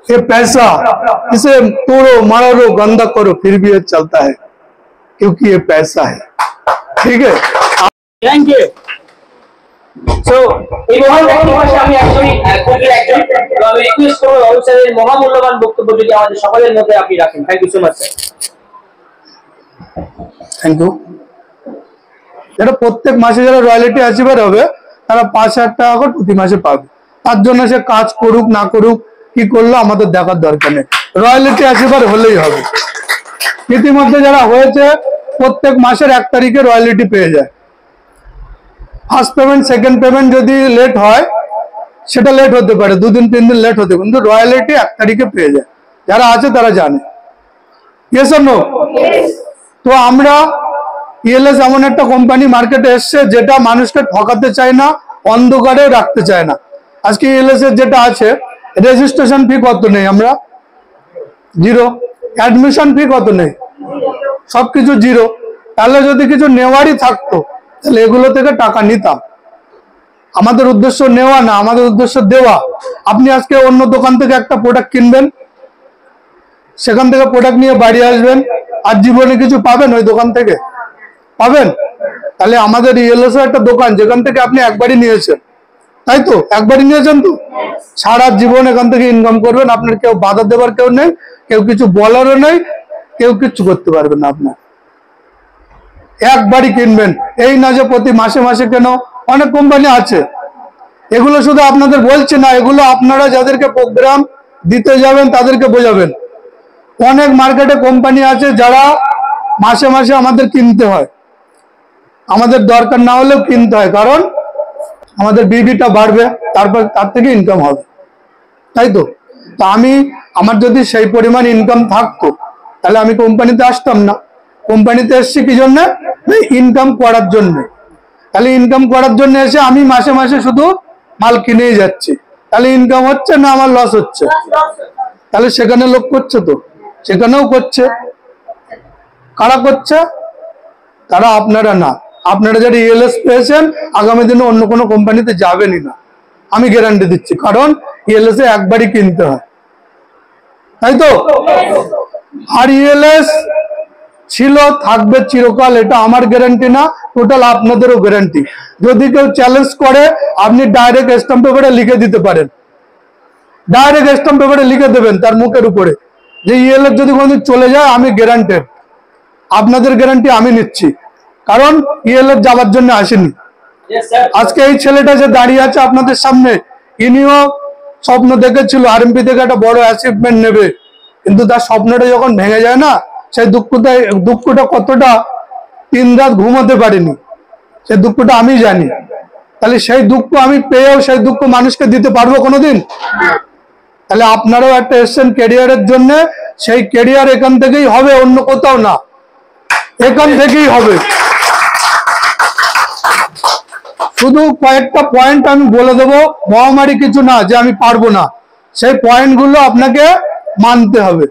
ये पैसा इसे तोड़ो मारो गंदा करो फिर भी ये चलता है क्योंकि ये पैसा है। ठीक है, थैंक यू। সো এই মহান ব্যক্তির পাশে আমি একজনই কোকিল একজন, তো আমি রিকোয়েস্ট করব অবশ্যই মহামূল্যবান বক্তব্য যদি আমাদের সকলের মধ্যে আপনি রাখেন। Thank you so much sir. Thank you. যারা প্রত্যেক মাসে যারা রয়্যালিটি অ্যাচিভার হবে তারা 5,000 টাকা করে প্রতি মাসে পাবে। তার জন্য সে কাজ করুক না করুক কি করলো আমাদের দেখার দরকার নেই, রয়্যালিটি অ্যাচিভার হলেই হবে। ইতিমধ্যে যারা হয়েছে প্রত্যেক মাসের 1 তারিখে রয়্যালিটি পেয়ে যায়। ফার্স্ট পেমেন্ট সেকেন্ড পেমেন্ট যদি লেট হয় সেটা লেট হতে পারে, 2 দিন 3 দিন লেট হতে পারে, কিন্তু রয়্যালিটি 1 তারিখে পেয়ে যায়। যারা আছে তারা জানে। Yes or no? তো আমরা ইএলএস এমন একটা কোম্পানি মার্কেটে এসছে যেটা মানুষকে ঠকাতে চায় না, অন্ধকারে রাখতে চায় না। আজকে ইএলএস এর যেটা আছে রেজিস্ট্রেশন ফি কত নেই, আমরা 0, অ্যাডমিশন ফি কত নেই, সবকিছু 0। তাহলে যদি কিছু নেওয়ারই থাকতো তাহলে এগুলো থেকে টাকা নিতাম। আমাদের উদ্দেশ্য নেওয়া না, আমাদের উদ্দেশ্য দেওয়া। আপনি আজকে অন্য দোকান থেকে একটা প্রোডাক্ট কিনবেন, সেখান থেকে প্রোডাক্ট নিয়ে বাড়ি আসবেন, আর জীবনে কিছু পাবেন ওই দোকান থেকে? পাবেন? তাহলে আমাদের ইএলএস একটা দোকান যেখান থেকে আপনি একবারই নিয়েছেন, তাই তো? একবারই নিয়েছেন তো সারা জীবন এখান থেকে ইনকাম করবেন। আপনার কেউ বাধা দেবার কেউ নেই, কেউ কিছু বলারও নেই, কেউ কিছু করতে পারবেন না। আপনার একবারই কিনবেন, এই না যে প্রতি মাসে মাসে কেন। অনেক কোম্পানি আছে, এগুলো শুধু আপনাদের বলছে না, এগুলো আপনারা যাদেরকে প্রোগ্রাম দিতে যাবেন তাদেরকে বোঝাবেন। অনেক মার্কেটে কোম্পানি আছে যারা মাসে মাসে আমাদের কিনতে হয়, আমাদের দরকার না হলেও কিনতে হয়, কারণ আমাদের বিডিটা বাড়বে, তারপর তার থেকে ইনকাম হবে, তাই তো? তো আমার যদি সেই পরিমাণ ইনকাম থাকতো তাহলে আমি কোম্পানিতে আসতাম না। কোম্পানিতে এসছি কি জন্য? ইনকাম করার জন্য। তাহলে ইনকাম করার জন্য এসে আমি মাসে মাসে শুধু মাল কিনেই যাচ্ছি, তাহলে ইনকাম হচ্ছে না আমার লস হচ্ছে? তাহলে সেখানে লোক করছে, তো সেখানেও করছে। কারা করছে? তারা আপনারা না। আপনারা যারা ইএলএস পেয়েছেন আগামী দিনে অন্য কোনো কোম্পানিতে যাবেনই না, আমি গ্যারান্টি দিচ্ছি, কারণ ইএলএস এ একবারই কিনতে হয়, তাই তো? আর ইএলএস ছিল থাকবে চিরকাল, এটা আমার গ্যারান্টি না, টোটাল আপনাদেরও গ্যারান্টি। যদি কেউ চ্যালেঞ্জ করে আপনি ডাইরেক্ট স্ট্যাম্প পেপারে লিখে দিতে পারেন, ডাইরেক্ট স্ট্যাম্প পেপারে লিখে দেবেন তার মুখের উপরে যে ইএলএস যদি কোনোদিন চলে যায় আমি গ্যারান্টেড। আপনাদের গ্যারান্টি আমি নিচ্ছি, কারণ ইএলএস যাওয়ার জন্য আসেনি। আজকে এই ছেলেটা যে দাঁড়িয়ে আছে আপনাদের সামনে, ইনিও স্বপ্ন দেখেছিল আরএমপি থেকে একটা বড় অ্যাচিভমেন্ট নেবে, কিন্তু তার স্বপ্নটা যখন ভেঙে যায় না, সেই দুঃখটা কতটা 3 রাত ঘুমাতে পারেনি, সেই দুঃখটা আমি জানি। তাহলে সেই দুঃখ আমি পেয়েও সেই দুঃখ মানুষকে দিতে পারবো কোনোদিন? তাহলে আপনারাও একটা এসছেন ক্যারিয়ারের জন্য, সেই ক্যারিয়ার এখান থেকেই হবে, অন্য কোথাও না, এখান থেকেই হবে। শুধু কয়েকটা পয়েন্ট আমি বলে দেবো, মহামারী কিছু না যে আমি পারবো না, সেই পয়েন্টগুলো আপনাকে মানতে হবে।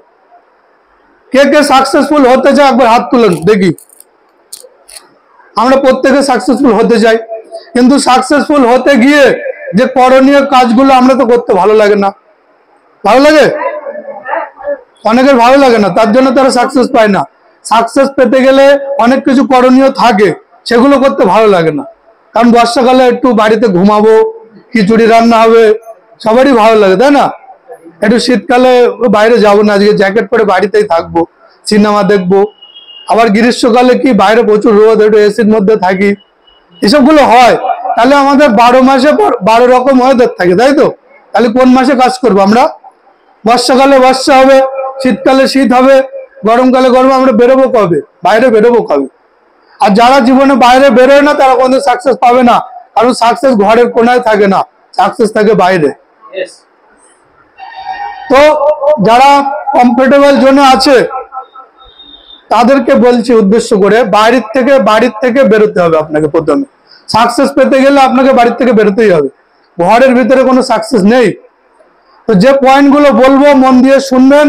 কে কে সাকসেসফুল হতে চায় একবার হাত তুলেন দেখি। আমরা প্রত্যেকে সাকসেসফুল হতে চাই, কিন্তু সাকসেসফুল হতে গিয়ে যে করণীয় কাজগুলো আমরা তো করতে ভালো লাগে না। ভালো লাগে? অনেকের ভালো লাগে না, তার জন্য তারা সাকসেস পায় না। সাকসেস পেতে গেলে অনেক কিছু করণীয় থাকে, সেগুলো করতে ভালো লাগে না। কারণ বর্ষাকালে একটু বাড়িতে ঘুমাবো, খিচুড়ি রান্না হবে, সবারই ভালো লাগে, তাই না? একটু শীতকালে বাইরে যাবো না, আজকে জ্যাকেট পরে বাড়িতেই থাকবো, সিনেমা দেখবো। আবার গ্রীষ্মকালে কি বাইরে প্রচুর রোদ, একটু এসির মধ্যে থাকি, এসবগুলো হয়। তাহলে আমাদের 12 মাসে 12 রকম ওয়েদার থাকে, তাই তো? তাহলে কোন মাসে কাজ করবো আমরা? বর্ষাকালে বর্ষা হবে, শীতকালে শীত হবে, গরমকালে গরম। আমরা বেরোবো কবে? বাইরে বেরোবো কবে? আর যারা জীবনে বাইরে বেরোয় না তারা কোনোদিন সাকসেস পাবে না, কারণ সাকসেস ঘরের কোনায় থাকে না, সাকসেস থাকে বাইরে। তো যারা কমফোর্টেবল জোনে আছে তাদেরকে বলছি উদ্দেশ্য করে, বাড়ির থেকে বেরোতে হবে আপনাকে। প্রথমে সাকসেস পেতে গেলে আপনাকে বাড়ির থেকে বেরোতেই হবে, ঘরের ভিতরে কোনো সাকসেস নেই। তো যে পয়েন্টগুলো বলবো মন দিয়ে শুনবেন,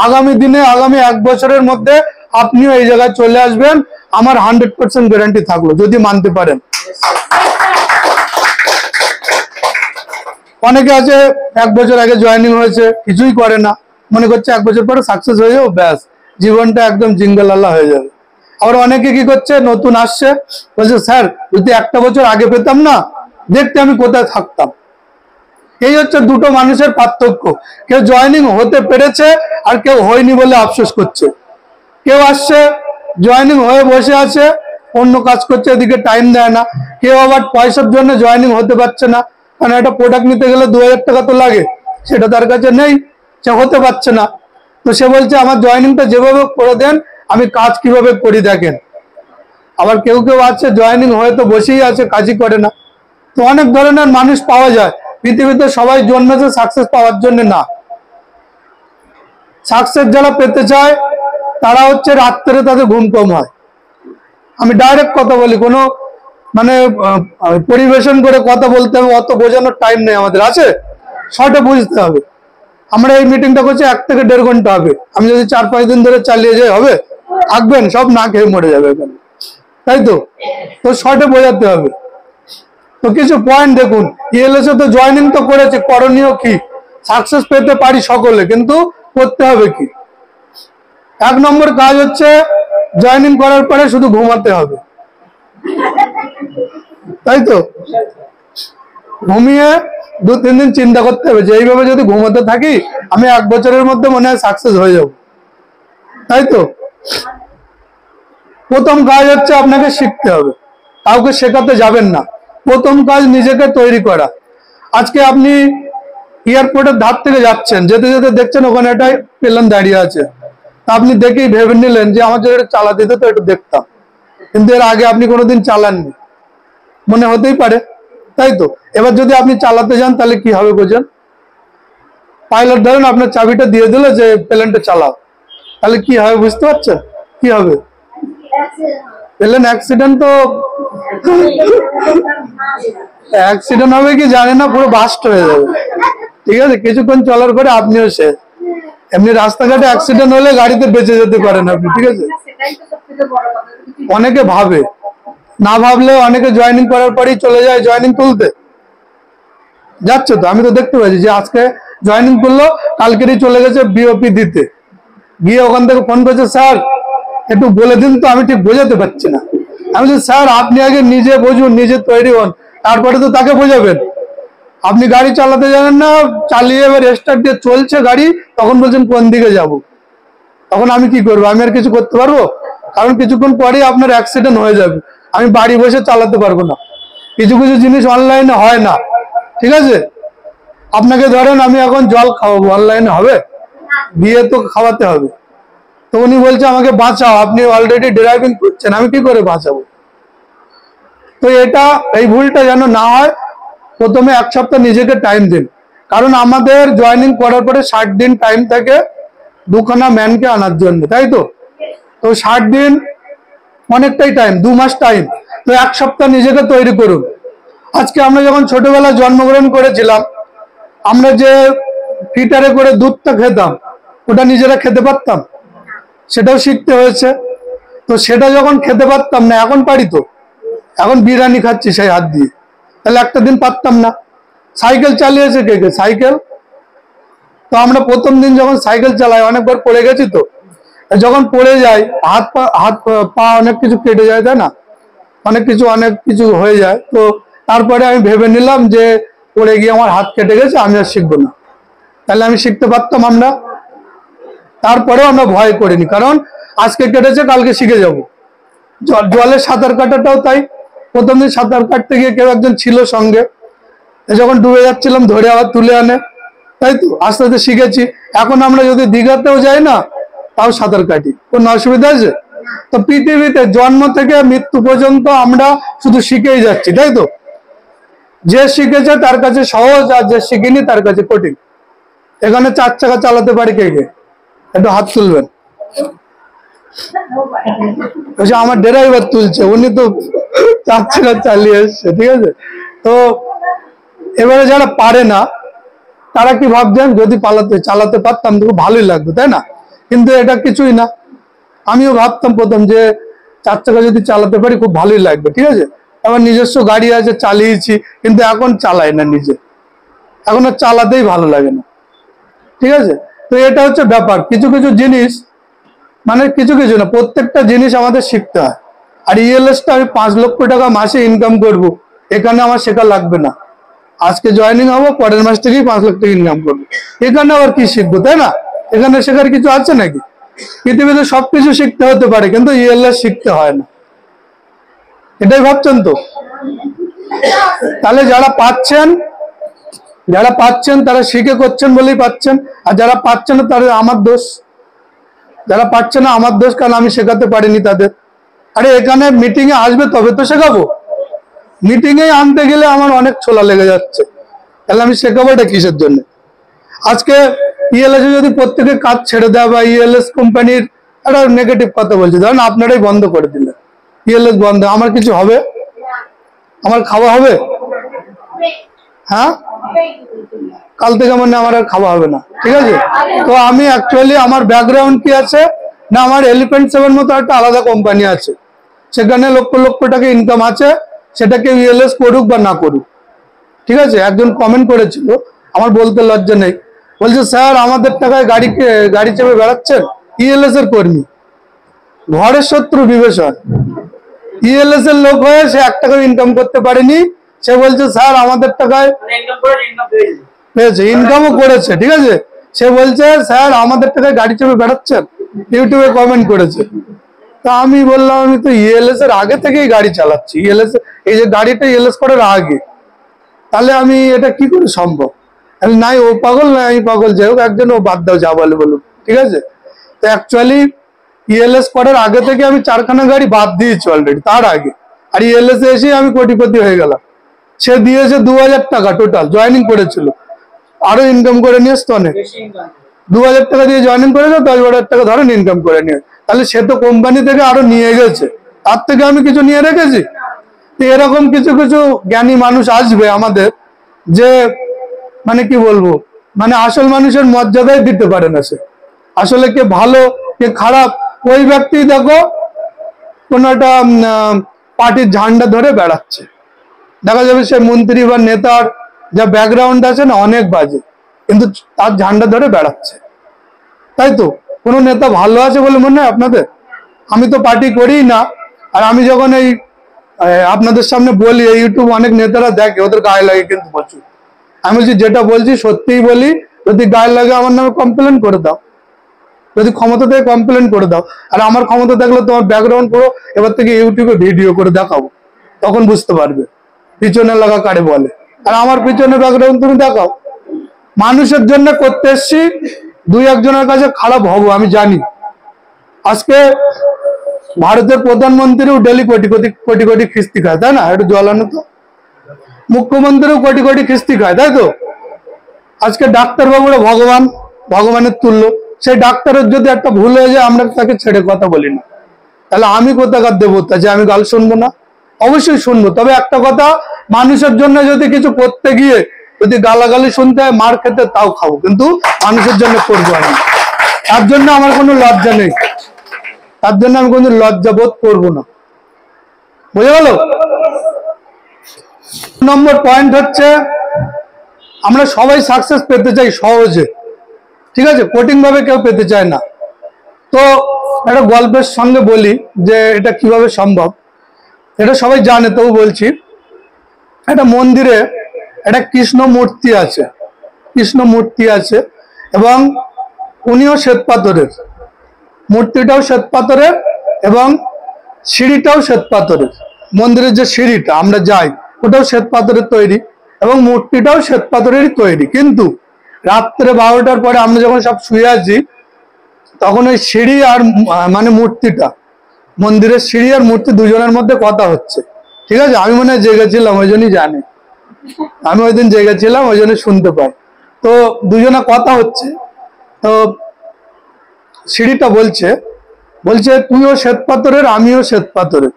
আগামী দিনে আগামী 1 বছরের মধ্যে আপনিও এই জায়গায় চলে আসবেন, আমার 100% গ্যারান্টি থাকলো, যদি মানতে পারেন। অনেকে আছে 1 বছর আগে জয়েনিং হয়েছে, কিছুই করে না, মনে করছে 1 বছর পরে সাকসেস হয়ে যাবো, ব্যাস জীবনটা একদম জিঙ্গল আল্লাহ হয়ে যাবে। আবার অনেকে কি করছে, নতুন আসছে, বলছে স্যার যদি 1টা বছর আগে পেতাম না, দেখতে আমি কোথায় থাকতাম। এই হচ্ছে দুটো মানুষের পার্থক্য। কেউ জয়েনিং হতে পেরেছে আর কেউ হয়নি বলে আফসোস করছে। কেউ আসছে জয়েনিং হয়ে বসে আছে, অন্য কাজ করছে, এদিকে টাইম দেয় না। কেউ আবার পয়সার জন্য জয়েনিং হতে পারছে না, কারণ একটা প্রোডাক্ট নিতে গেলে 2000 টাকা তো লাগে, সেটা তার কাছে নেই, সে হতে পারছে না। তো সে বলছে আমার জয়েনিংটা যেভাবে করে দেন, আমি কাজ কিভাবে করি দেখেন। আবার কেউ কেউ আছে জয়েনিং হয়ে তো বসেই আছে, কাজই করে না। তো অনেক ধরনের মানুষ পাওয়া যায় পৃথিবীতে, সবাই জন্মেছে সাকসেস পাওয়ার জন্য না। সাকসেস যারা পেতে চায় তারা হচ্ছে রাত্রে তাদের ঘুম কম হয়। আমি ডাইরেক্ট কথা বলি, কোনো মানে পরিবেশন করে কথা বলতে হবে অত বোঝানোর টাইম নেই আমাদের, আছে শর্টে বুঝতে হবে। আমরা এই মিটিংটা করছি 1 থেকে 1.5 ঘন্টা হবে, আমি যদি 4-5 দিন ধরে চালিয়ে যাই হবে? থাকবেন সব না খেয়ে মরে যাবে এখানে, তাই তো? তো শর্টে বোঝাতে হবে। তো কিছু পয়েন্ট দেখুন, ইএলএস তো জয়েনিং তো করেছে, করণীয় কি? সাকসেস পেতে পারি সকলে, কিন্তু করতে হবে কি? 1 নম্বর কাজ হচ্ছে জয়েনিং করার পরে শুধু ঘুমাতে হবে, তাই তো? ঘুমিয়ে 2-3 দিন চিন্তা করতে হবে যে এইভাবে যদি ঘুমাতে থাকি আমি 1 বছরের মধ্যে মনে হয় সাকসেস হয়ে যাব, তাই তো? প্রথম কাজ হচ্ছে আপনাকে শিখতে হবে, কাউকে শেখাতে যাবেন না। প্রথম কাজ নিজেকে তৈরি করা। আজকে আপনি এয়ারপোর্টের ধার থেকে যাচ্ছেন, যেতে যেতে দেখছেন ওখানে একটা প্লেন দাঁড়িয়ে আছে, তা আপনি দেখেই ভেবে নিলেন যে আমার যদি এটা চালাতে দিত তো একটু দেখতাম, কিন্তু এর আগে আপনি কোনোদিন চালাননি, মনে হতেই পারে, তাই তো? এবার যদি আপনি চালাতে যান তাহলে কি হবে বোঝেন? পাইলট ধরেন আপনার চাবিটা দিয়ে দিল যে প্লেনটা চালাও, তাহলে কি হবে বুঝতে পারছেন? কি হবে? প্লেন অ্যাক্সিডেন্ট তো অ্যাক্সিডেন্ট হবে কি জানে না, পুরো বাস্ট হয়ে যাবে, ঠিক আছে? কিছুক্ষণ চলার পরে আপনিও শেষ। এমনি রাস্তাঘাটে অ্যাক্সিডেন্ট হলে গাড়িতে বেঁচে যেতে পারেন আপনি, ঠিক আছে? অনেকে ভাবে, না ভাবলে অনেকে জয়েনিং করার পরেই চলে যায় জয়েনিং তুলতে, যাচ্ছে তো, আমি তো দেখতে পাচ্ছি যে আজকে জয়েনিং করলো, কালকেরই চলে গেছে বিওপি দিতে, গিয়ে ওখান থেকে ফোন করছে স্যার একটু বলে দিন তো, আমি ঠিক বোঝাতে পারছি না। আমি বলছি স্যার আপনি আগে নিজে বুঝুন, নিজে তৈরি হন, তারপরে তো তাকে বোঝাবেন। আপনি গাড়ি চালাতে জানেন না, চালিয়ে এবার স্টার্ট দিয়ে চলছে গাড়ি, তখন বলছেন কোন দিকে যাব, তখন আমি কি করবো? আমি আর কিছু করতে পারবো? কারণ কিছুক্ষণ পরেই আপনার অ্যাক্সিডেন্ট হয়ে যাবে, আমি বাড়ি বসে চালাতে পারবো না। কিছু কিছু জিনিস অনলাইনে হয় না, ঠিক আছে? আপনাকে ধরেন আমি এখন জল খাওয়াবো, অনলাইনে হবে? গিয়ে তো খাওয়াতে হবে। তো উনি বলছে আমাকে বাঁচাও, আপনি অলরেডি ড্রাইভিং করছেন, আমি কি করে বাঁচাবো? তো এই ভুলটা যেন না হয়, প্রথমে 1 সপ্তাহ নিজেকে টাইম দিন। কারণ আমাদের জয়েনিং করার পরে 60 দিন টাইম থাকে 2খানা ম্যানকে আনার জন্য, তাই তো? তো 60 দিন অনেকটাই টাইম, 2 মাস টাইম। তো 1 সপ্তাহ নিজেকে তৈরি করুন। আজকে আমরা যখন ছোটবেলায় জন্মগ্রহণ করেছিলাম, আমরা যে ফিটারে করে দুধটা খেতাম, ওটা নিজেরা খেতে পারতাম? সেটাও শিখতে হয়েছে। তো সেটা যখন খেতে পারতাম না, এখন পারি তো। এখন বিরিয়ানি খাচ্ছি সেই হাত দিয়ে, তাহলে একটা দিন পারতাম না। সাইকেল চালিয়েছে কে কে? সাইকেল তো আমরা প্রথম দিন যখন সাইকেল চালাই অনেকবার পড়ে গেছি, তো যখন পড়ে যাই হাত পা অনেক কিছু কেটে যায়, তাই না? অনেক কিছু হয়ে যায়। তো তারপরে আমি ভেবে নিলাম যে পড়ে গিয়ে আমার হাত কেটে গেছে, আমি আর শিখবো না। তাহলে আমি শিখতে পারতাম আমরা? তারপরেও আমরা ভয় করিনি, কারণ আজকে কেটেছে কালকে শিখে যাব। জলে সাঁতার কাটাটাও তাই। প্রথম দিন সাঁতার কাটতে গিয়ে কেউ একজন ছিল সঙ্গে, যখন ডুবে যাচ্ছিলাম ধরে আবার তুলে আনে, তাই তো? আস্তে আস্তে শিখেছি। এখন আমরা যদি দীঘাতেও যাই না, তাও সাঁতার কাটি, কোনো অসুবিধা আছে? তো পৃথিবীতে জন্ম থেকে মৃত্যু পর্যন্ত আমরা শুধু শিখেই যাচ্ছি, তাই তো? যে শিখেছে তার কাছে সহজ, আর যে শিখিনি তার কাছে কঠিন। এখানে 4 চাকা চালাতে পারি কে কে? একটু হাত তুলবেন। আমার ড্রাইভার তুলছে, উনি তো 4 চাকা চালিয়ে এসছে, ঠিক আছে? তো এবারে যারা পারে না তারা কি ভাবছেন, যদি চালাতে পারতাম তো ভালোই লাগতো, তাই না? কিন্তু এটা কিছুই না। আমিও ভাবতাম প্রথম যে 4 চাকা যদি চালাতে পারি খুব ভালোই লাগবে, ঠিক আছে? আমার নিজস্ব গাড়ি আছে, চালিয়েছি, কিন্তু এখন চালাই না নিজে। এখন আর চালাতেই ভালো লাগে না। ঠিক আছে, তো এটা হচ্ছে ব্যাপার। কিছু কিছু জিনিস, মানে কিছু কিছু না, প্রত্যেকটা জিনিস আমাদের শিখতে হয়। আর ইএলএসটা আমি 5 লক্ষ টাকা মাসে ইনকাম করব, এখানে আমার শেখা লাগবে না। আজকে জয়েনিং হবো, পরের মাস থেকেই 5 লাখ টাকা ইনকাম করবো, এখানে আবার কি শিখবো, তাই না? এখানে শেখার কিছু আছে নাকি? পৃথিবীতে সবকিছু শিখতে হতে পারে, কিন্তু ইএলএস শিখতে হয় না। এটাই ভাবছেন তো? তাহলে যারা পাচ্ছেন তারা শিখে করছেন বলেই পাচ্ছেন, আর যারা পাচ্ছেন না তারা আমার দোষ। যারা পাচ্ছে না আমার দোষ, কারণ আমি শেখাতে পারিনি তাদের। আরে এখানে মিটিং এ আসবে তবে তো শেখাবো, মিটিং এ আনতে গেলে আমার অনেক ছোলা লেগে যাচ্ছে, তাহলে আমি শেখাবো এটা কিসের জন্য? আজকে ইএলএস যদি প্রত্যেকে কাজ ছেড়ে দেয়, বা ইএলএস কোম্পানির একটা নেগেটিভ কথা বলছি, ধরেন আপনারাই বন্ধ করে দিলেন, ইএলএস বন্ধ, আমার কিছু হবে? আমার খাওয়া হবে? হ্যাঁ, কাল থেকে মানে আমার আর খাওয়া হবে না। ঠিক আছে, তো আমি অ্যাকচুয়ালি আমার ব্যাকগ্রাউন্ড কি আছে না, আমার এলিফ্যান্ট সেভেন মতো একটা আলাদা কোম্পানি আছে, সেখানে লক্ষ লক্ষ টাকা ইনকাম আছে, সেটাকে ইএলএস করুক বা না করুক। ঠিক আছে, একজন কমেন্ট করেছিল, আমার বলতে লজ্জা নেই, বলছে স্যার আমাদের টাকায় গাড়ি চেপে বেড়াচ্ছেন, ইএলএস এর কর্মী, ঘরের শত্রু বিভীষণ, ইএলএস এর লোক হয়ে সে 1 টাকা ইনকাম করতে পারেনি, সে বলছে স্যার আমাদের টাকায় পেয়েছে, ইনকামও করেছে। ঠিক আছে, সে বলছে স্যার আমাদের টাকায় গাড়ি চেপে বেড়াচ্ছেন, ইউটিউবে কমেন্ট করেছে। তা আমি বললাম আমি তো ইএলএস এর আগে থেকেই গাড়ি চালাচ্ছি, ইএলএস এই যে গাড়িটা ইএলএস করার আগে, তাহলে আমি এটা কি করে সম্ভব? নাই ও পাগল, না আমি পাগল, যাই হোক, একজন ও বাদ দাও, যা বলে বলুক। ঠিক আছে, তো অ্যাকচুয়ালি ইএলএস করার আগে থেকে আমি 4খানা গাড়ি বাদ দিয়েছি অলরেডি, তার আগে। আর ইএলএস এসে আমি কোটিপতি হয়ে গেলাম। সে দিয়েছে 2000 টাকা টোটাল, জয়েনিং করেছিল, আরো ইনকাম করে নিয়ে আসতো অনেক। 2000 টাকা দিয়ে জয়েনিং করেছে, 10-12 টাকা ধরেন ইনকাম করে নিয়ে, তাহলে সে তো কোম্পানি থেকে আরো নিয়ে গেছে, তার থেকে আমি কিছু নিয়ে রেখেছি। তো এরকম কিছু কিছু জ্ঞানী মানুষ আসবে আমাদের, যে মানে কি বলবো, মানে আসল মানুষের মর্যাদাই দিতে পারে না সে। আসলে কে ভালো কে খারাপ, ওই ব্যক্তি দেখো কোন একটা পার্টির ঝান্ডা ধরে বেড়াচ্ছে, দেখা যাবে সে মন্ত্রী বা নেতার যা ব্যাকগ্রাউন্ড আছে না অনেক বাজে, কিন্তু তার ঝান্ডা ধরে বেড়াচ্ছে। তাই তো? কোনো নেতা ভালো আছে বলে মনে হয় আপনাদের? আমি তো পার্টি করিই না, আর আমি যখন এই আপনাদের সামনে বলি, এই ইউটিউব অনেক নেতারা দেখে, ওদের গায়ে লাগে কিন্তু প্রচুর। আমি বলছি যেটা বলছি সত্যিই বলি, যদি গায়ে লাগে আমার নামে কমপ্লেন করে দাও, যদি ক্ষমতা থেকে কমপ্লেন করে দাও। আর আমার ক্ষমতা থাকলে তোমার ব্যাকগ্রাউন্ড পুরো এবার থেকে ইউটিউবে ভিডিও করে দেখাবো, তখন বুঝতে পারবে পিছনে লাগা কারে বলে। আর আমার পিছনে ব্যাকগ্রাউন্ড তুমি দেখাও, মানুষের জন্য করতে এসছি, 2-1 জনের কাছে খারাপ হবো আমি জানি। আজকে ভারতের প্রধানমন্ত্রীও ডেলি কোটি কোটি কোটি কোটি খিস্তি খায়, তাই না? একটু জ্বালানো তো। মুখ্যমন্ত্রীও কোটি কোটি খিস্তি খায়, তাই তো? আজকে ডাক্তারবাবুরা ভগবানের তুল্য, সেই ডাক্তারের যদি একটা ভুল হয়ে যায়, আমরা তাকে ছেড়ে কথা বলি না, তাহলে আমি কোথাকার দেবতা যে আমি গাল শুনবো না? অবশ্যই শুনবো। তবে একটা কথা, মানুষের জন্য যদি কিছু করতে গিয়ে যদি গালাগালি শুনতে হয়, মার খেতে, তাও খাবো, কিন্তু মানুষের জন্য করবো আমি। তার জন্য আমার কোনো লজ্জা নেই, তার জন্য আমি কোনো লজ্জা বোধ করবো না। বুঝে গেল? নম্বর পয়েন্ট হচ্ছে, আমরা সবাই সাকসেস পেতে চাই সহজে, ঠিক আছে, কঠিন ভাবে কেউ পেতে চায় না। তো একটা গল্পের সঙ্গে বলি যে এটা কিভাবে সম্ভব, এটা সবাই জানে তবু বলছি। একটা মন্দিরে একটা কৃষ্ণ মূর্তি আছে, এবং উনিও শ্বেত পাথরের, মূর্তিটাও শ্বেত পাথরের, এবং সিঁড়িটাও শ্বেত পাথরের। মন্দিরের যে সিঁড়িটা আমরা যাই, ওটাও শ্বেত পাথরের তৈরি, এবং মূর্তিটাও শ্বেত পাথরেরই তৈরি। কিন্তু রাত্রে 12টার পরে আমরা যখন সব শুয়ে আছি, তখন ওই সিঁড়ি আর মানে মূর্তিটা, মন্দিরের সিঁড়ি আর মূর্তি দুজনের মধ্যে কথা হচ্ছে। ঠিক আছে, আমি মনে হয় জেগেছিলাম, ওই জন্যই জানি, আমি ওই দিন জেগেছিলাম, ওই জন্য শুনতে পাই। তো দুজনে কথা হচ্ছে, তো সিঁড়িটা বলছে তুইও শ্বেত পাথরের, আমিও শ্বেত পাথরের,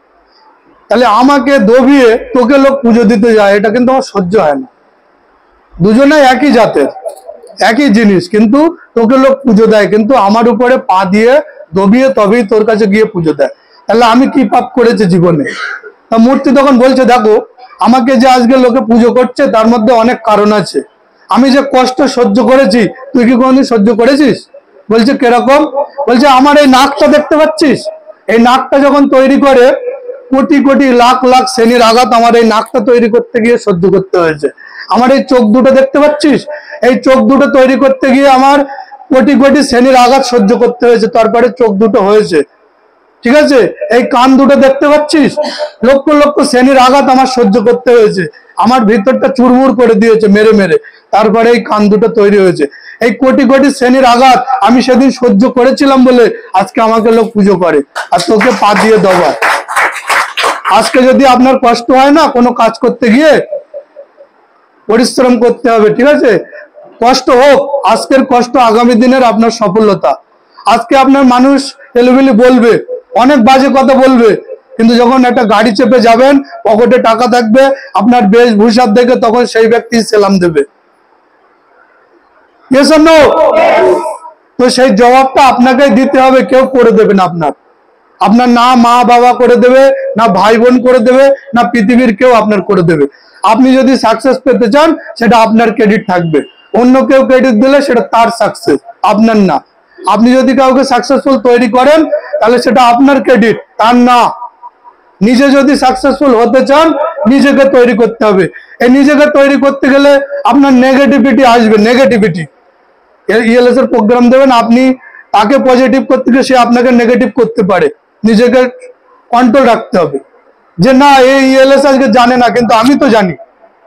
তাহলে আমাকে দবিয়ে তোকে লোক পুজো দিতে যায়, এটা কিন্তু আমার সহ্য হয় না। দুজনে একই জাতের, একই জিনিস, কিন্তু তোকে লোক পুজো দেয়, কিন্তু আমার উপরে পা দিয়ে দবিয়ে তবেই তোর কাছে গিয়ে পুজো দেয়, তাহলে আমি কি পাপ করেছি জীবনে? তা মূর্তি তখন বলছে, দেখো আমাকে যে আজকে লোকে পুজো করছে, তার মধ্যে অনেক কারণ আছে। আমি যে কষ্ট সহ্য করেছি তুই কি কোনোদিন সহ্য করেছিস? বলছে কিরকম? বলছে আমার এই নাকটা দেখতে পাচ্ছিস, এই নাকটা যখন তৈরি করে কোটি কোটি লাখ লাখ শ্রেণীর আঘাত আমার এই নাকটা তৈরি করতে গিয়ে সহ্য করতে হয়েছে। আমার এই চোখ দুটো দেখতে পাচ্ছিস, এই চোখ দুটো তৈরি করতে গিয়ে আমার কোটি কোটি শ্রেণীর আঘাত সহ্য করতে হয়েছে, তারপরে চোখ দুটো হয়েছে। ঠিক আছে, এই কান দুটো দেখতে পাচ্ছিস, লক্ষ লক্ষ শ্রেণীর আঘাত আমার সহ্য করতে হয়েছে, আমার ভিতরটা চুরমুর করে দিয়েছে মেরে মেরে, তারপরে এই কান দুটো তৈরি হয়েছে। এই কোটি কোটি শ্রেণীর আঘাত আমি সেদিন সহ্য করেছিলাম বলে আজকে আমাকে লোক পুজো করে আর তোকে পা দিয়ে দেওয়া। আজকে যদি আপনার কষ্ট হয় না কোনো কাজ করতে গিয়ে, পরিশ্রম করতে হবে, ঠিক আছে? কষ্ট হোক, আজকের কষ্ট আগামী দিনের আপনার সফলতা। আজকে আপনার মানুষ এলোমেলো বলবে, অনেক বাজে কথা বলবে, কিন্তু যখন একটা গাড়ি চেপে যাবেন, পকেটে টাকা থাকবে, আপনার বেশভূষার দেখে তখন সেই ব্যক্তি সেলাম দেবে। Yes or no? তো সেই জবাবটা আপনাকেই দিতে হবে, কেউ করে দেবে না। আপনার না মা বাবা করে দেবে, না ভাই বোন করে দেবে, না পৃথিবীর কেউ আপনার করে দেবে। আপনি যদি সাকসেস পেতে চান সেটা আপনার ক্রেডিট থাকবে, অন্য কেউ ক্রেডিট দিলে সেটা তার সাকসেস, আপনার না। আপনি যদি কাউকে সাকসেসফুল তৈরি করেন তাহলে সেটা আপনার ক্রেডিট, তার না। নিজে যদি সাকসেসফুল হতে চান নিজেকে তৈরি করতে হবে। এই নিজেকে তৈরি করতে গেলে আপনার নেগেটিভিটি আসবে, নেগেটিভিটি। ইএলএস এর প্রোগ্রাম দেবেন, আপনি তাকে পজিটিভ করতে গিয়ে সে আপনাকে নেগেটিভ করতে পারে। নিজেকে কন্ট্রোল রাখতে হবে যে না, এই ইএলএস আজকে জানে না কিন্তু আমি তো জানি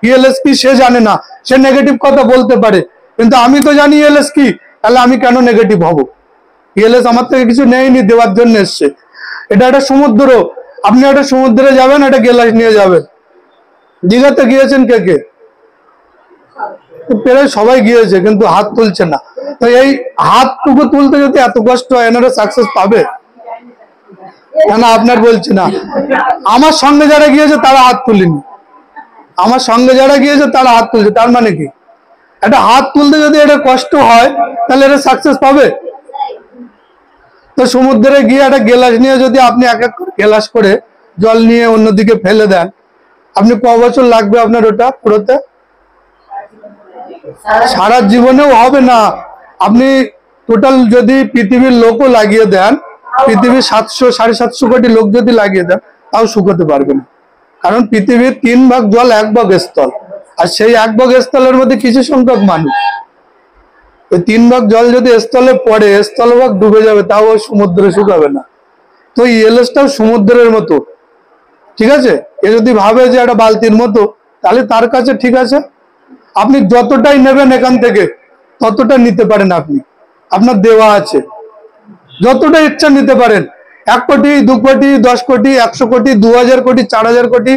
ইএলএস কি, সে জানে না, সে নেগেটিভ কথা বলতে পারে, কিন্তু আমি তো জানি ইএলএস কি, তাহলে আমি কেন নেগেটিভ হব? ইএলএস আমার থেকে কিছু নেয়নি, দেওয়ার জন্য এসছে। এটা একটা সমুদ্র, আপনি একটা সমুদ্রে যাবেন, একটা গেলাস নিয়ে যাবেন। দীঘাতে গিয়েছেন কে কে? প্রায় সবাই গিয়েছে, কিন্তু হাত তুলছে না। তো এই হাতটুকু তুলতে যদি এত কষ্ট হয়, এনারা সাকসেস পাবে? না, আপনার বলছি না, আমার সঙ্গে যারা গিয়েছে তারা হাত তুলেনি, আমার সঙ্গে যারা গিয়েছে তারা হাত তুলছে। তার মানে কি? একটা হাত তুলতে যদি এটা কষ্ট হয় তাহলে এটা সাকসেস পাবে? তো সমুদ্রে গিয়ে একটা গেলাস নিয়ে যদি আপনি এক এক গেলাস করে জল নিয়ে অন্যদিকে ফেলে দেন, আপনি ক বছর লাগবে আপনার ওটা পুরোতে? সারা জীবনেও হবে না। আপনি টোটাল যদি পৃথিবীর লোকও লাগিয়ে দেন, পৃথিবীর 700-750 কোটি লোক যদি লাগিয়ে দেন, তাও শুকোতে পারবে না। কারণ পৃথিবীর 3 ভাগ জল, 1 ভাগ স্থল, আর সেই 1 ভাগ স্থলের মধ্যে কিছু সংখ্যক মানুষ। ওই 3 ভাগ জল যদি স্থলে পড়ে, স্থলভাগ ডুবে যাবে, তাও ওই সমুদ্রে শুকাবে না। তো ইএলএসটাও সমুদ্রের মতো, ঠিক আছে? এ যদি ভাবে যে একটা বালতির মতো, তাহলে তার কাছে ঠিক আছে, আপনি যতটাই নেবেন এখান থেকে ততটা নিতে পারেন। আপনি আপনার দেওয়া আছে, যতটা ইচ্ছা নিতে পারেন। 1 কোটি, 2 কোটি, 10 কোটি, 100 কোটি, 2000 কোটি, 4000 কোটি,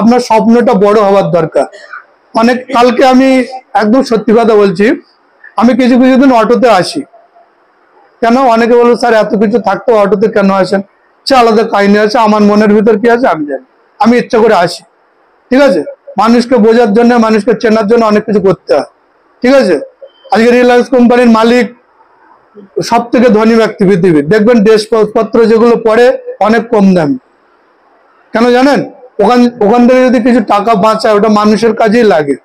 আপনার স্বপ্নটা বড় হওয়ার দরকার। কালকে আমি একদম সত্যি কথা বলছি, আমি কিছু দিন অটোতে আসি। কেন? অনেকে বলবো স্যার এত কিছু থাকতো অটোতে কেন আসেন? সে আলাদা কাহিনী আছে, আমার মনের ভিতর কি আছে আমি জানি, আমি ইচ্ছা করে আসি। ঠিক আছে, মানুষকে বোঝার জন্য, মানুষকে চেনার জন্য অনেক কিছু করতে হয়। ঠিক আছে, আজকে রিলায়েন্স কোম্পানির মালিক সব থেকে ধনী ব্যক্তি পৃথিবীর, দেখবেন ড্রেসপত্র যেগুলো পরে অনেক কম দাম। কেন জানেন? ওখান থেকে যদি কিছু টাকা বাঁচায় ওটা মানুষের কাজেই লাগে।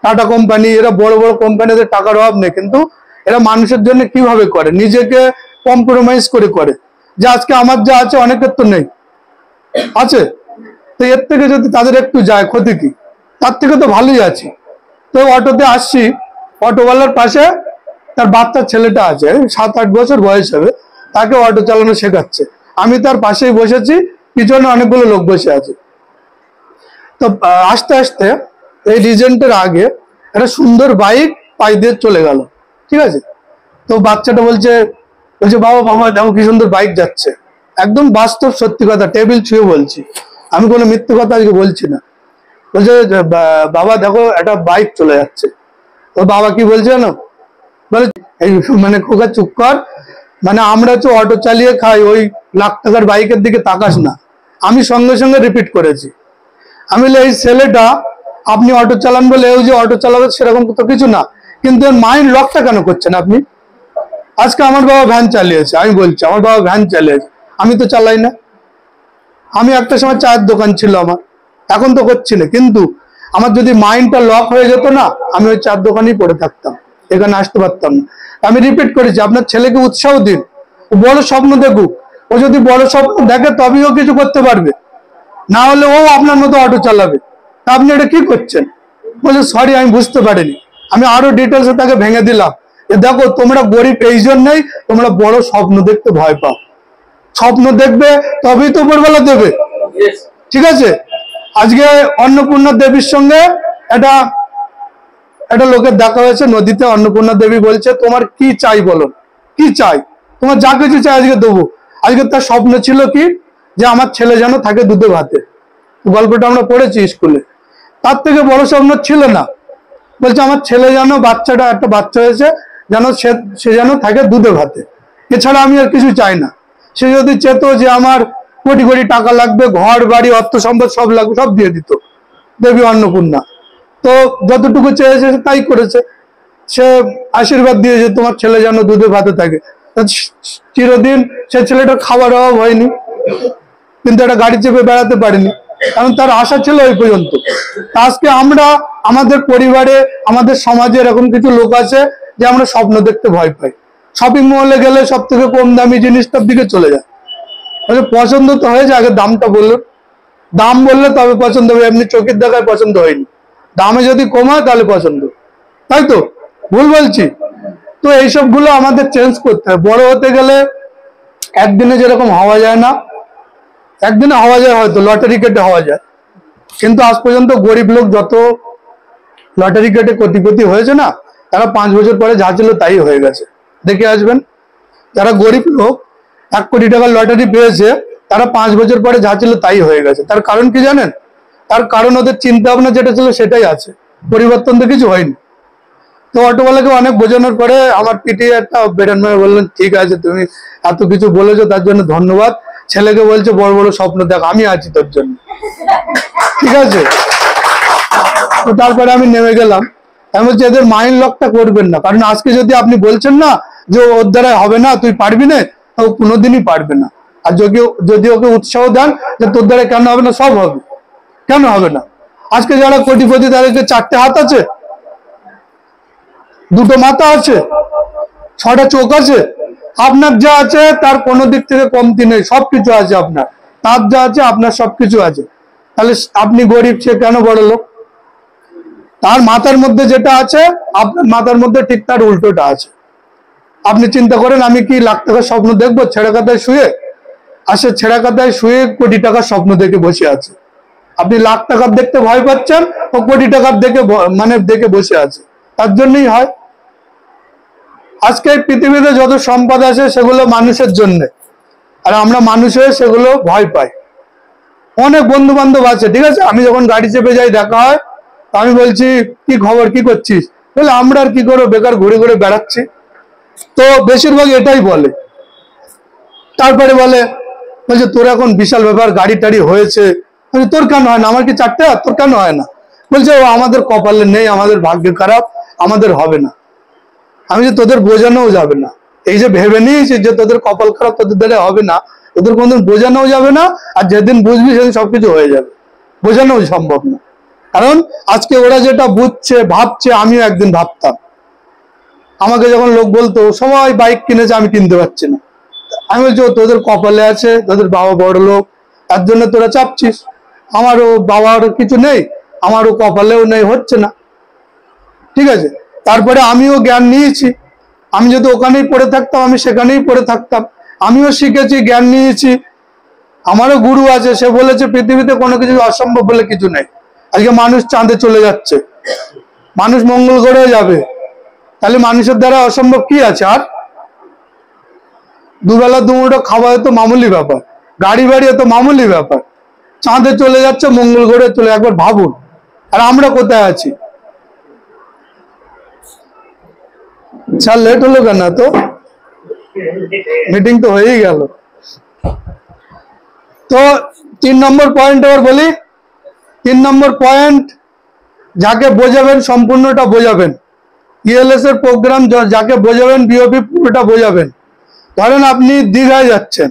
টাটা কোম্পানি, এরা বড় বড় কোম্পানিতে টাকার অভাব নেই, কিন্তু এরা মানুষের জন্য কিভাবে করে, নিজেকে কম্প্রোমাইজ করে যে আজকে আমার যা আছে অনেকের তো নেই, আছে, তো এর থেকে যদি তাদের একটু যায় ক্ষতি কি? তার থেকে তো ভালোই আছে। তো অটোতে আসছি, অটোওয়ালার পাশে তার বাচ্চা ছেলেটা আছে, 7-8 বছর বয়স হবে, তাকে অটো চালানো শেখাচ্ছে। আমি তার পাশেই বসেছি, পিছনে অনেকগুলো লোক বসে আছে। তো আস্তে আস্তে এই রিজেন্টের আগে একটা সুন্দর বাইক পাই দিয়ে চলে গেল। ঠিক আছে, তো বাচ্চাটা বলছে বাবা মামা দেখো কি সুন্দর বাইক যাচ্ছে। একদম বাস্তব সত্যি কথা, টেবিল ছুঁয়ে বলছি, আমি কোনো মিথ্যে কথা আজকে বলছি না। বলছে বাবা দেখো একটা বাইক চলে যাচ্ছে। তো বাবা কি বলছে জানো? বলে এই মানে খোকা চুপ কর, মানে আমরা তো অটো চালিয়ে খাই, ওই লাখ টাকার বাইকের দিকে তাকাস না। আমি সঙ্গে সঙ্গে রিপিট করেছি, আমি বলি এই ছেলেটা আপনি অটো চালান বলে এই যে অটো চালাবে সেরকম তো কিছু না, কিন্তু এর মাইন্ড লকটা কেন করছেন আপনি? আজকে আমার বাবা ভ্যান চালিয়েছে, আমি বলছি আমার বাবা ভ্যান চালিয়েছে, আমি তো চালাই না। আমি একটা সময় চায়ের দোকান ছিল আমার, এখন তো করছি না, কিন্তু আমার যদি মাইন্ডটা লক হয়ে যেত না, আমি ওই চার দোকানেই পড়ে থাকতাম, এখানে আসতে পারতাম না। আমি রিপিট করেছি, আপনার ছেলেকে উৎসাহ দিন, ও বড় স্বপ্ন দেখুক। ও যদি বড় স্বপ্ন দেখে তবেই ও কিছু করতে পারবে, না হলে ও আপনার মতো অটো চালাবে। তা আপনি এটা কি করছেন? বলছে সরি, আমি বুঝতে পারিনি। আমি আরো ডিটেলসে তাকে ভেঙে দিলাম, দেখো তোমরা গরিব এই জন্যই তোমরা বড় স্বপ্ন দেখতে ভয় পাও। স্বপ্ন দেখবে তবেই তো উপরবেলা দেবে, ঠিক আছে? আজকে অন্নপূর্ণা দেবীর সঙ্গে একটা লোকের দেখা হয়েছে নদীতে। অন্নপূর্ণা দেবী বলছে তোমার কি চাই বলো, কি চাই, তোমার যা কিছু চাই আজকে দেবো। আজকে তার স্বপ্ন ছিল কি, যে আমার ছেলে যেন থাকে দুধে ভাতে। গল্পটা আমরা পড়েছি স্কুলে। তার থেকে বড় স্বপ্ন ছিল না। বলছে আমার ছেলে যেন, একটা বাচ্চা হয়েছে, যেন সে যেন থাকে দুধে ভাতে, এছাড়া আমি আর কিছু চাই না। সে যদি চেত যে আমার কোটি কোটি টাকা লাগবে, ঘর বাড়ি অর্থ সম্পদ সব লাগবে, সব দিয়ে দিত দেবী অন্নপূর্ণা। তো যতটুকু চেয়েছে তাই করেছে। সে আশীর্বাদ দিয়েছে তোমার ছেলে যেন দুধে ভাতে থাকে। চিরদিন সে ছেলেটার খাবার অভাব হয়নি, কিন্তু একটা গাড়ি চেপে বেড়াতে পারেনি, কারণ তার আশা ছিল ওই পর্যন্ত। আজকে আমরা আমাদের পরিবারে, আমাদের সমাজে এরকম কিছু লোক আছে যে আমরা স্বপ্ন দেখতে ভয় পাই। শপিং মলে গেলে সব থেকে কম দামি জিনিসটার দিকে চলে যায়। পছন্দ তো হয়েছে, আগে দামটা বলুন, দাম বললে তবে পছন্দ হবে, এমনি চোখের দেখায় পছন্দ হয়নি। দামে যদি কমায় তাহলে পছন্দ, তাই তো? ভুল বলছি তো? এইসব গুলো আমাদের চেঞ্জ করতে হবে। বড় হতে গেলে একদিনে যেরকম হওয়া যায় না, একদিনে হওয়া যায় হয়তো, লটারি কেটে হওয়া যায়, কিন্তু আজ পর্যন্ত গরিব লোক যত লটারি কেটে কোটিপতি হয়েছে না, তারা 5 বছর পরে যা ছিল তাই হয়ে গেছে। দেখে আসবেন, যারা গরিব লোক 1 কোটি টাকার লটারি পেয়েছে, তারা 5 বছর পরে যা ছিল তাই হয়ে গেছে। তার কারণ কি জানেন? তার কারণ ওদের চিন্তা ভাবনা যেটা ছিল সেটাই আছে, পরিবর্তন তো কিছু হয়নি। তো অটোওয়ালাকে অনেক বোঝানোর পরে আমার পিটিয়ে একটা বেটান মেয়ে বললেন, ঠিক আছে তুমি এত কিছু বলেছো তার জন্য ধন্যবাদ। ছেলেকে বলছে বড় বড় স্বপ্ন দেখ, আমি আছি তোর জন্য, ঠিক আছে? তো তারপরে আমি নেমে গেলাম। আমি বলছি এদের মাইন্ড লকটা করবেন না, কারণ আজকে যদি আপনি বলছেন না যে ওর দ্বারা হবে না, তুই পারবি না, ও কোনোদিনই পারবে না। আর যদি ওকে উৎসাহ দেন যে তোর দ্বারা কেন হবে না, সব হবে, কেন হবে না? আজকে যারা কোটিপতি তাদেরকে 4টে হাত আছে, 2টো মাথা আছে, 6টা চোখ আছে। আপনার যা আছে তার কোনো দিক থেকে কমতি নেই, সবকিছু আছে আপনার। তার যা আছে আপনার সবকিছু আছে। তাহলে আপনি গরিব, সে কেন বড় লোক? তার মাথার মধ্যে যেটা আছে আপনার মাথার মধ্যে ঠিক তার উল্টোটা আছে। আপনি চিন্তা করেন, আমি কি লাখ টাকার স্বপ্ন দেখবো ছেঁড়া কাতায় শুয়ে? আসে ছেঁড়া কাতায় শুয়ে কোটি টাকার স্বপ্ন দেখে বসে আছে। আপনি লাখ টাকার দেখতে ভয় পাচ্ছেন, ও কোটি টাকার দেখে বসে আছে। তার জন্যই হয়। আজকে পৃথিবীতে যত সম্পদ আছে সেগুলো মানুষের জন্য, আর আমরা মানুষ হয়ে সেগুলো ভয় পাই। অনেক বন্ধু বান্ধব আছে, ঠিক আছে, আমি যখন গাড়ি চেপে যাই দেখা হয়, আমি বলছি কি খবর, কি করছিস? বলে আমরা আর কি করবো, বেকার ঘুরে ঘুরে বেড়াচ্ছি। তো বেশিরভাগ এটাই বলে। তারপরে বলছে তোর এখন বিশাল ব্যাপার, গাড়ি টাড়ি হয়েছে, তোর কেন হয় না? আমার কি 4টে হাত, তোর কেন হয় না? বলছে ও আমাদের কপালে নেই, আমাদের ভাগ্য খারাপ, আমাদের হবে না। আমি যে তোদের বোঝানোও যাবে না, এই যে ভেবে নিয়েছি যে তোদের কপাল খারাপ, তোদের দ্বারা হবে না, তোদের কোনদিন বোঝানোও যাবে না। আর যেদিন বুঝবি সেদিন সবকিছু হয়ে যাবে, বোঝানোও সম্ভব না। কারণ আজকে ওরা যেটা বুঝছে ভাবছে, আমিও একদিন ভাবতাম। আমাকে যখন লোক বলতো সবাই বাইক কিনেছে, আমি কিনতে পারছি না, আমি বলছি তোদের কপালে আছে, তোদের বাবা বড় লোক, তার জন্য তোরা চাপছিস। আমারও বাবার কিছু নেই, আমারও কপালেও নেই, হচ্ছে না, ঠিক আছে? তারপরে আমিও জ্ঞান নিয়েছি। আমি যদি ওখানেই পড়ে থাকতাম, আমি সেখানেই পড়ে থাকতাম। আমিও শিখেছি, জ্ঞান নিয়েছি। আমারও গুরু আছে, সে বলেছে পৃথিবীতে কোনো কিছু অসম্ভব বলে কিছু নেই। আজকে মানুষ চাঁদে চলে যাচ্ছে, মানুষ মঙ্গল গ্রহে যাবে, তাহলে মানুষের দ্বারা অসম্ভব কি আছে? আর দুবেলা দুমুঠো খাওয়া তো মামুলি ব্যাপার, গাড়ি বাড়ি তো মামুলি ব্যাপার। চাঁদে চলে যাচ্ছে, মঙ্গল গ্রহে চলে, একবার ভাবুন। আর আমরা কোথায় আছি? স্যার লেট হলো কেন? তো মিটিং তো হয়েই গেল। তো 3 নম্বর পয়েন্ট আবার বলি। 3 নম্বর পয়েন্ট, যাকে বোঝাবেন সম্পূর্ণটা বোঝাবেন। ইএলএস এর প্রোগ্রাম যাকে বোঝাবেন, বিওপি পুরোটা বোঝাবেন। ধরেন আপনি দীঘায় যাচ্ছেন,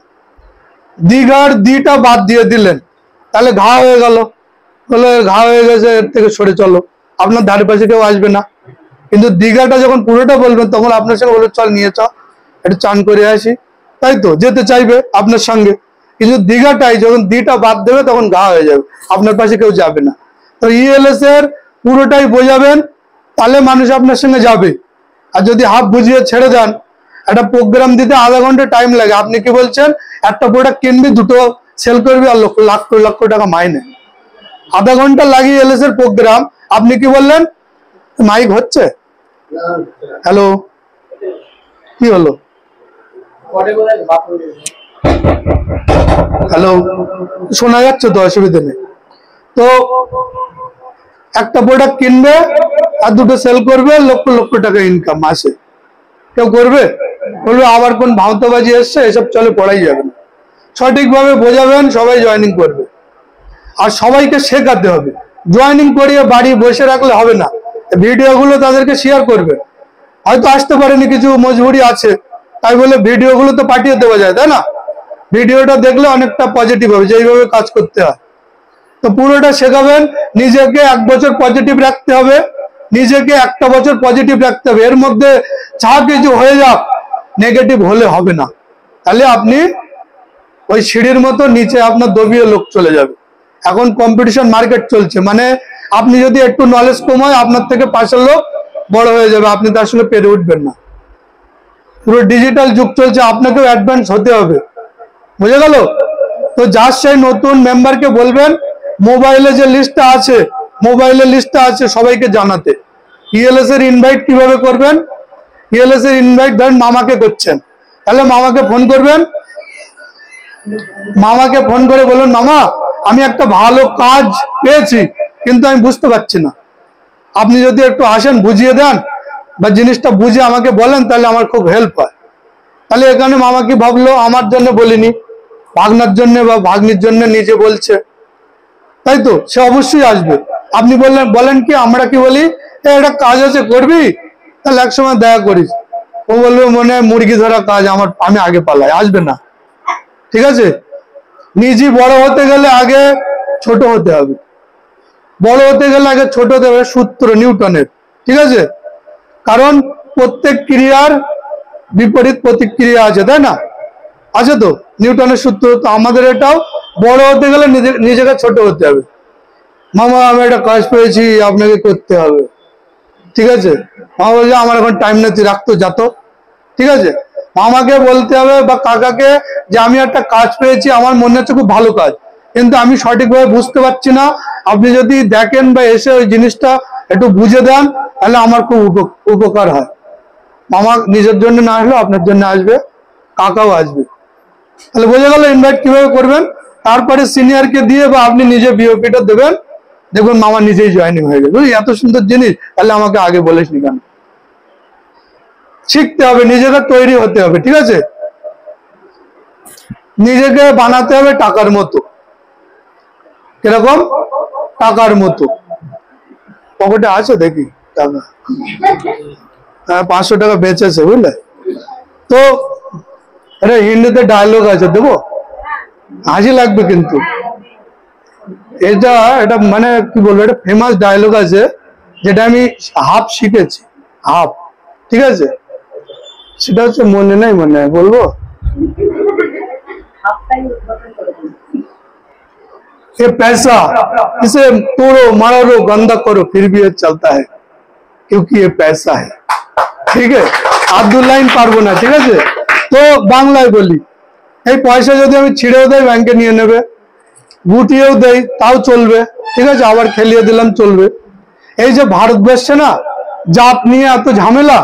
দীঘার দিটা বাদ দিয়ে দিলেন, তাহলে ঘা হয়ে গেল। বলে ঘা হয়ে গেছে, এর থেকে সরে চলো, আপনার ধারে পাশে কেউ আসবে না। কিন্তু দীঘাটা যখন পুরোটা বলবেন তখন আপনার সঙ্গে বলে চল নিয়ে চ, একটু চান করে আসি, তাই তো যেতে চাইবে আপনার সঙ্গে। কিন্তু দীঘাটাই যখন দিটা বাদ দেবে তখন ঘা হয়ে যাবে, আপনার পাশে কেউ যাবে না। তো ইএলএস এর পুরোটাই বোঝাবেন, তাহলে মানুষ আপনার সঙ্গে যাবে। আর যদি হাফ বুঝিয়ে ছেড়ে দেন, একটা প্রোগ্রাম দিতে আধা ঘন্টা টাইম লাগে, আপনি কি বলছেন একটা প্রোডাক্ট কিনবি, দুটো সেল করবি, আর লাখ লক্ষ টাকা মাইনে, আধা ঘন্টা লাগিয়ে এলএস এর প্রোগ্রাম, আপনি কি বললেন? মাইক হচ্ছে? হ্যালো, কি হলো? হ্যালো, শোনা যাচ্ছে তো? অসুবিধা নেই। তো একটা প্রোডাক্ট কিনবে আর দুটো সেল করবে, লক্ষ লক্ষ টাকা ইনকাম মাসে। কেউ করবে? বলবে আবার কোন ভাওতাবাজি এসছে, এসব চলে, পড়াই যাবে না। সঠিকভাবে বোঝাবেন, সবাই জয়েনিং করবে। আর সবাইকে শেখাতে হবে, জয়েনিং করিয়ে বাড়ি বসে রাখলে হবে না। ভিডিওগুলো তাদেরকে শেয়ার করবে। হয়তো আসতে পারেনি, কিছু মজবুরি আছে, তাই বলে ভিডিওগুলো তো পাঠিয়ে দেওয়া যায়, তাই না? ভিডিওটা দেখলে অনেকটা পজিটিভ হবে যে এইভাবে কাজ করতে হয়। তো পুরোটা শেখাবেন। নিজেকে 1 বছর পজিটিভ রাখতে হবে, নিজেকে একটা বছর পজিটিভ রাখতে হবে। এর মধ্যে যা কিছু হয়ে যাক, নেগেটিভ হলে হবে না। তাহলে আপনি ওই সিঁড়ির মতো নিচে আপনার দবিয়ে লোক চলে যাবে। এখন কম্পিটিশন মার্কেট চলছে, মানে আপনি যদি একটু নলেজ কম হয়, আপনার থেকে পাশের লোক বড় হয়ে যাবে, আপনি তার সঙ্গে পেরে উঠবেন না। পুরো ডিজিটাল যুগ চলছে, আপনাকেও অ্যাডভান্স হতে হবে, বুঝে গেল? তো যার সেই নতুন মেম্বারকে বলবেন মোবাইলে যে লিস্টটা আছে, মোবাইলের লিস্টটা আছে সবাইকে জানাতে। ইএলএস এর ইনভাইট কিভাবে করবেন? ইএলএস এর ইনভাইট ধরেন মামাকে করছেন, তাহলে মামাকে ফোন করবেন, মামাকে ফোন করে বলুন মামা আমি একটা ভালো কাজ পেয়েছি, কিন্তু আমি বুঝতে পারছি না, আপনি যদি একটু আসেন বুঝিয়ে দেন বা জিনিসটা বুঝে আমাকে বলেন, তাহলে আমার খুব হেল্প হয়। তাহলে এখানে মামা কি ভাবলো, আমার জন্য বলিনি, ভাগনার জন্য বা ভাগ্নির জন্য নিজে বলছে, তাই তো? সে অবশ্যই আসবে। আপনি বলেন কি, আমরা কি বলি, একটা কাজ আছে করবি, তাহলে একসময় দেখা করিস। ও বলবে মনে হয় মুরগি ধরা কাজ, আমি আগে পালাই, আসবে না। ঠিক আছে? নিজে বড় হতে গেলে আগে ছোট হতে হবে, বড় হতে গেলে আগে ছোট হতে হবে, সূত্র নিউটনের। ঠিক আছে? কারণ প্রত্যেক ক্রিয়ার বিপরীত প্রতিক্রিয়া আছে, তাই না? আছে তো নিউটনের সূত্র। তো আমাদের এটাও বড় হতে গেলে নিজেকে ছোট হতে হবে। মামা আমি একটা কাজ পেয়েছি, আপনাকে করতে হবে। ঠিক আছে? মামা বলছে আমার এখন টাইম নেই, তুই রাখতো যাতো। ঠিক আছে? মামাকে বলতে হবে বা কাকাকে যে আমি একটা কাজ পেয়েছি, আমার মনে হচ্ছে খুব ভালো কাজ, কিন্তু আমি সঠিকভাবে বুঝতে পারছি না, আপনি যদি দেখেন বা এসে ওই জিনিসটা একটু বুঝে দেন, তাহলে আমার খুব উপকার হয়। মামা নিজের জন্য না আসলেও আপনার জন্য আসবে, কাকাও আসবে। তাহলে বোঝা গেল ইনভাইট কিভাবে করবেন। তারপরে সিনিয়রকে দিয়ে বা আপনি নিজে বিওপিটা দেবেন, দেখুন মামা নিজেই জয়েনিং হয়ে গেল। এত সুন্দর জিনিস, তাহলে আমাকে আগে বলিসনি কেন? শিখতে হবে, নিজেকে তৈরি হতে হবে। ঠিক আছে? নিজেকে বানাতে হবে টাকার মতো। কিরকম? টাকার মতো। পকেটে আছে দেখি টাকা, হ্যাঁ 500 টাকা বেঁচেছে, বুঝলে তো? আরে হিন্দিতে ডায়লগ আছে, দেবো? হাসি লাগবে কিন্তু। এটা মানে কি বলবো, এটা ফেমাস ডায়লগ আছে, যেটা আমি হাফ শিখেছি, হাফ। ঠিক আছে? সেটা হচ্ছে মনে নাই, বলবো? ये पैसा इसे तोड़ो मारो गंदा करो फिर भी ये चलता है क्योंकि ये पैसा है। ঠিক আছে? আর 2 লাইন পারবো না। ঠিক আছে? তো বাংলায় বলি, এই পয়সা যদি আমি ছিঁড়েও দেই ব্যাংকে নিয়ে নেবে, গুটিয়েও দেই তাও চলবে। ঠিক আছে? আবার খেলিয়ে দিলাম, চলবে। এই যে ভারতবর্ষে না জাত নিয়ে এত ঝামেলা,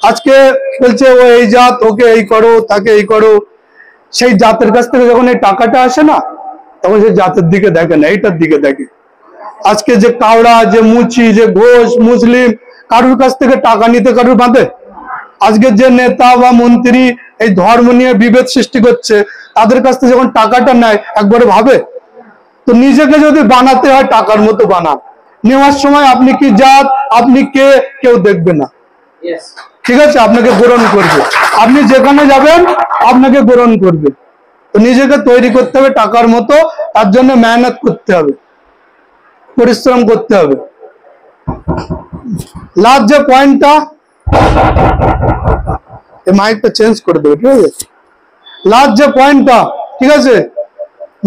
আজকে বলছে ও এই জাত, ওকে এই করো, তাকে এই করো। সেই জাতের কাছ থেকে যখন এই টাকাটা আসে না, তখন সে জাতের দিকে দেখে না, এইটার দিকে দেখে। আজকে যে কাওড়া, যে মুচি, যে ঘোষ, মুসলিম, কারুর কাছ থেকে টাকা নিতে কারুর বাঁধে? আজকে যে নেতা বা মন্ত্রী এই ধর্ম নিয়ে বিভেদ সৃষ্টি করছে, তাদের কাছ থেকে যখন টাকাটা নেয় একবারে ভাবে? তো নিজেকে যদি বানাতে হয় টাকার মতো বানান। নেওয়ার সময় আপনি কি জাত, আপনি কে, কেউ দেখবে না। ঠিক আছে? আপনাকে গ্রহণ করবে, আপনি যেখানে যাবেন আপনাকে গ্রহণ করবে। তো নিজেকে তৈরি করতে হবে টাকার মতো, তার জন্য মেহনত করতে হবে। পরিশ্রম করতে হবে। লাস্ট যে পয়েন্টটা, এই মাইকটা চেঞ্জ করে দেবে, ঠিক আছে? লাস্ট যে পয়েন্টটা, ঠিক আছে,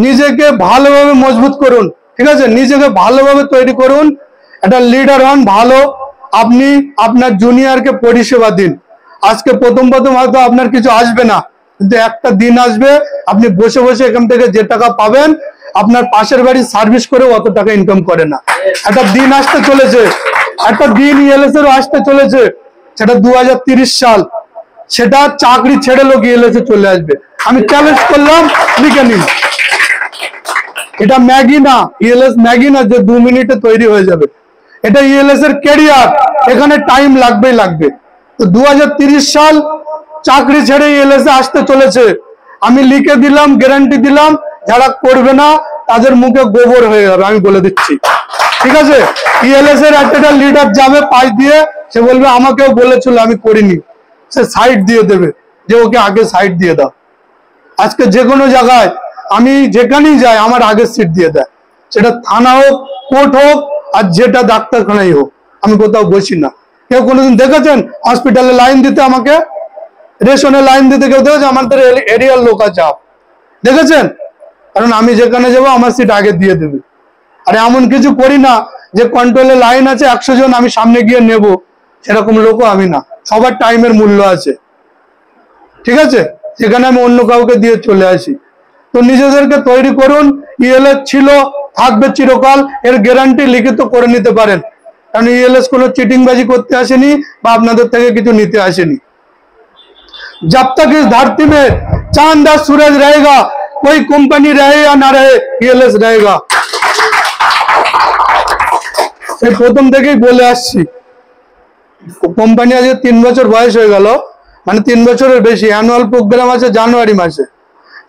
নিজেকে ভালোভাবে মজবুত করুন, ঠিক আছে, নিজেকে ভালোভাবে তৈরি করুন, একটা লিডার হন ভালো। আপনি আপনার জুনিয়রকে পরিষেবা দিন। আজকে প্রথম হয়তো আপনার কিছু আসবে না, কিন্তু একটা দিন আসবে আপনি বসে বসে এখান থেকে যে টাকা পাবেন, আপনার পাশের বাড়ি সার্ভিস করে অত টাকা ইনকাম করে না। একটা দিন আসতে চলেছে, একটা দিন ইএলএস এর আসতে চলেছে, সেটা 2030 সাল, সেটা চাকরি ছেড়ে লোক ইএলএস এ চলে আসবে। আমি চ্যালেঞ্জ করলাম, লিখে নিন। এটা ম্যাগি না, ইএলএস ম্যাগি না যে 2 মিনিটে তৈরি হয়ে যাবে। এটা ইএলএস এর ক্যারিয়ার, এখানে টাইম লাগবেই লাগবে। তো 2030 সাল চাকরি ছেড়ে ইএলএস এ আসতে চলেছে। আমি লিখে দিলাম, গ্যারান্টি দিলাম, যারা করবে না তাদের মুখে গোবর হয়ে যাবে, আমি বলে দিচ্ছি, ঠিক আছে? ইএলএস এর একটা লিডার যাবে পাশ দিয়ে, সে বলবে আমাকেও বলেছিল আমি করিনি, সে সাইড দিয়ে দেবে যে ওকে আগে সাইড দিয়ে দাও। আজকে যে কোনো জায়গায় আমি যেখানেই যাই আমার আগের সিট দিয়ে দেয়, সেটা থানা হোক, কোর্ট হোক, আর যেটা ডাক্তারখানাই হোক, আমি কোথাও বসি না। কেউ কোনোদিন দেখেছেন হসপিটালে লাইন দিতে, আমাকে রেশনে লাইন দিতে কেউ দেখেছে? আমাদের এরিয়ার লোক আছে, দেখেছেন? কারণ আমি যেখানে যাবো আমার সিট আগে দিয়ে দেবে। আর এমন কিছু করি না যে কন্ট্রোলে লাইন আছে 100 জন আমি সামনে গিয়ে নেব, সেরকম লোকও আমি না। সবার টাইমের মূল্য আছে, ঠিক আছে? সেখানে আমি অন্য কাউকে দিয়ে চলে আসি। তো নিজেদেরকে তৈরি করুন। ইএলএস ছিল, থাকবে চিরকাল, এর গ্যারান্টি লিখিত করে নিতে পারেন। কারণ ইএলএস কোনো চিটিংবাজি করতে আসেনি বা আপনাদের থেকে কিছু নিতে আসেনি। जब तक इस धरती में चांद और सूरज रहेगा, कोई कंपनी रहे या ना रहे, ईएलएस रहेगा। এই প্রথম থেকেই বলে আসছি, কোম্পানি আজকে 3 বছর বয়স হয়ে গেল, মানে 3 বছরের বেশি। অ্যানুয়াল প্রোগ্রাম আছে জানুয়ারি মাসে,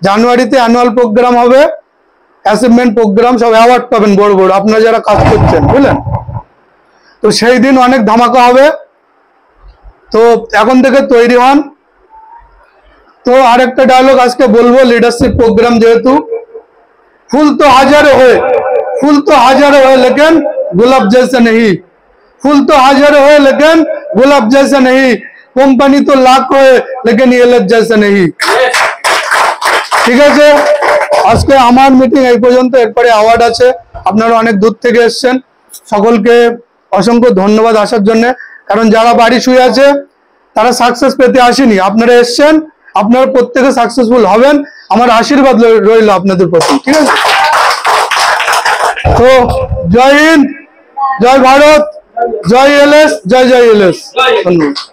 জানুয়ারিতে অ্যানুয়াল প্রোগ্রাম হবে, অ্যাচিভমেন্ট প্রোগ্রাম, সব অ্যাওয়ার্ড পাবেন বড় বড় আপনারা যারা কাজ করছেন, বুঝলেন? তো সেই দিন অনেক ধামাকা হবে। তো এখন থেকে তৈরি হন। तो আরেকটা ডায়লগ আজকে বলবো, লিডারশিপ প্রোগ্রাম যেহেতু, फूल तो हजारों है लेकिन गुलाब जैसा नहीं, फूल तो हजारों है लेकिन गुलाब जैसा नहीं, কোম্পানি তো লাখো है लेकिन ইএলএস जैसा नहीं। ঠিক আছে, আজকে আমার মিটিং এই পর্যন্ত। এরপরে অ্যাওয়ার্ড আছে, আপনারা অনেক দূর থেকে এসেছেন, সকলকে অসংখ্য ধন্যবাদ আসার জন্য। কারণ যারা বাড়ি শুয়ে আছে তারা সাকসেস পেতে আসেনি, আপনারা এসেছেন, আপনারা প্রত্যেকে সাকসেসফুল হবেন, আমার আশীর্বাদ রইল আপনাদের প্রতি, ঠিক আছে? তো জয় হিন্দ, জয় ভারত, জয় ইএলএস, জয় জয় ইএলএস। ধন্যবাদ।